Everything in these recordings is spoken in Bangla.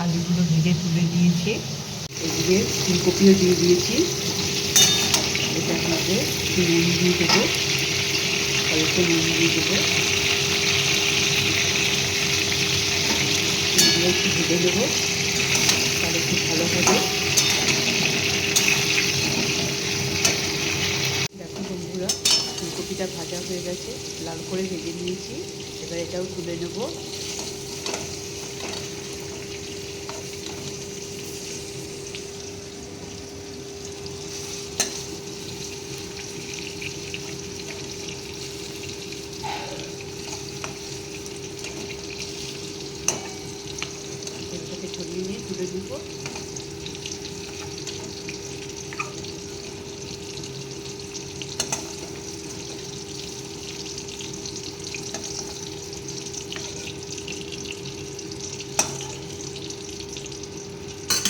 আলুগুলো ভেজে তুলে দিয়েছি। এদিকে ফুলকপিও দিয়ে দিয়েছি। এটার মধ্যে নুন দিয়ে দেবো, অল্প নুন দিয়ে দেবো, একটু ভেজে দেবো, তাহলে খুব ভালো হবে। দেখো বন্ধুরা, ফুলকপিটা ভাজা হয়ে গেছে, লাল করে ভেজে নিয়েছি। এবার এটাও তুলে নেব। তেলটাকে ছড়িয়ে নিয়ে তুলে দিব।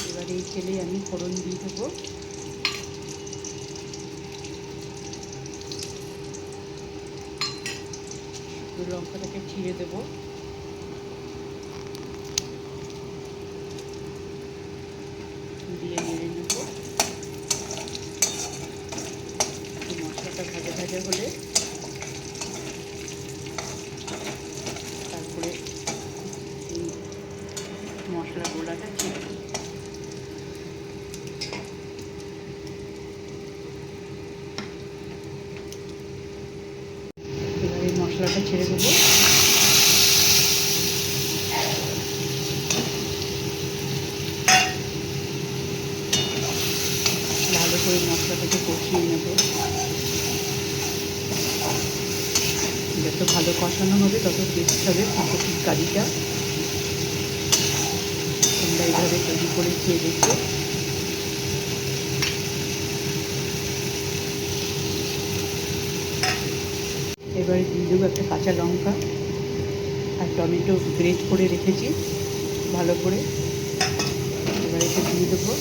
এবার এই তেলে আমি ফোড়ন দিয়ে দেবো। লঙ্কাটাকে ছিঁড়ে দেবো, দিয়ে নেড়ে নেব। মশলাটা ভাজা ভাজা হলে তারপরে এই মশলা গোলাটা ছেড়ে দেব। এবার এই মশলাটা ছেড়ে দেবো। ভালো করে মশলাটাকে কষিয়ে নেব। যত ভালো কষানো হবে তত টেস্ট হবে ফুলকপির কারিটা। তোমরা এইভাবে তৈরি করে খেয়ে দেখো। এবারে দিয়ে দেবো একটা কাঁচা লঙ্কা আর টমেটো গ্রেট করে রেখেছি ভালো করে। এবার এটা দিয়ে দেবো।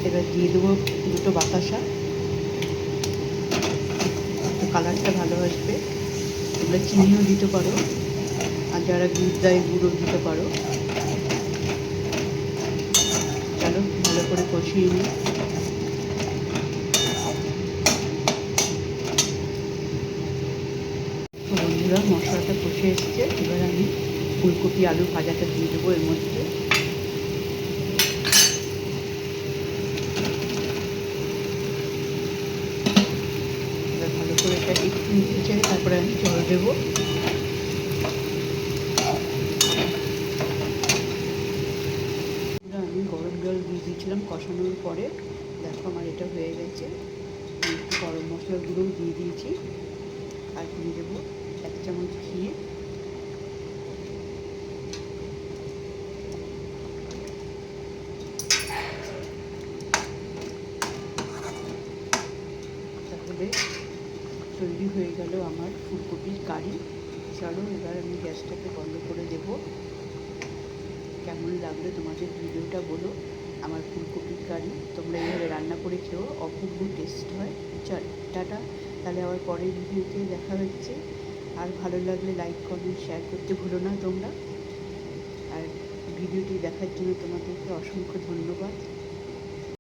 এবার দিয়ে দেবো দুটো বাতাসা, একটু কালারটা ভালো আসবে। তোমরা চিনিও দিতে পারো, আর যারা গুড় দেয় গুঁড়ো দিতে পারো। চলো ভালো করে কষিয়ে নিই। বন্ধুরা, মশলাটা কষে এসেছে। এবার আমি ফুলকপি আলু ভাজাটা দিয়ে দেবো এর মধ্যে। এবার ভালো করে এটা একটু নিচে, তারপরে আমি জল দেবো। আমি গরম জল দিয়ে দিয়েছিলাম কষানোর পরে। দেখো আমার এটা হয়ে গেছে। একটু গরম মশলার গুঁড়োও দিয়ে দিয়েছি, আর দিয়ে দেবো 1 চামচ ঘি। তাহলে তৈরি হয়ে গেল আমার ফুলকপির কারি। চলো এবার আমি গ্যাসটাকে বন্ধ করে দেব। কেমন লাগলো তোমাদের ভিডিওটা বলো। আমার ফুলকপির কারি তোমরা এইভাবে রান্না করে খেও, অপূর্ব টেস্ট হয়। চল টাটা, তাহলে আবার পরের ভিডিওতে দেখা হচ্ছে। আর ভালো লাগলে লাইক কমেন্ট শেয়ার করতে ভুলো না তোমরা। আর ভিডিওটি দেখার জন্য তোমাদেরকে অসংখ্য ধন্যবাদ।